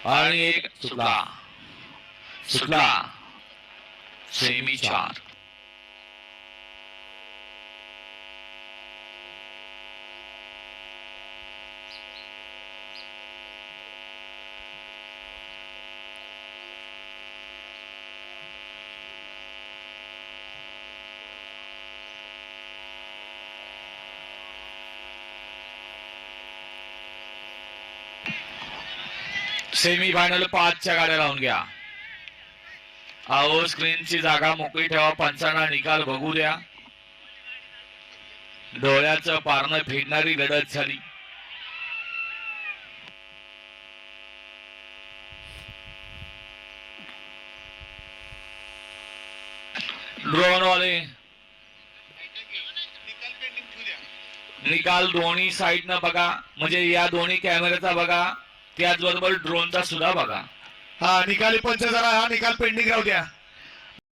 आणि एक सुटला सुटला सेमी 4. सेमी फायनल 5च्या गाड्या लावून घ्या. अहो स्क्रीनची जागा मोकळी ठेवा. पंचांना निकाल बघू द्या. डोळ्याचं पारणं फेडणारी लढत झाली. ड्रोनवाले निकाल दोन्ही साईडनं बघा, म्हणजे या दोन्ही कॅमेऱ्याचा बघा, त्याचबरोबर ड्रोनचा सुद्धा बघा. हा निकाली पंच जरा हा निकाल पेंडिंग राहू द्या.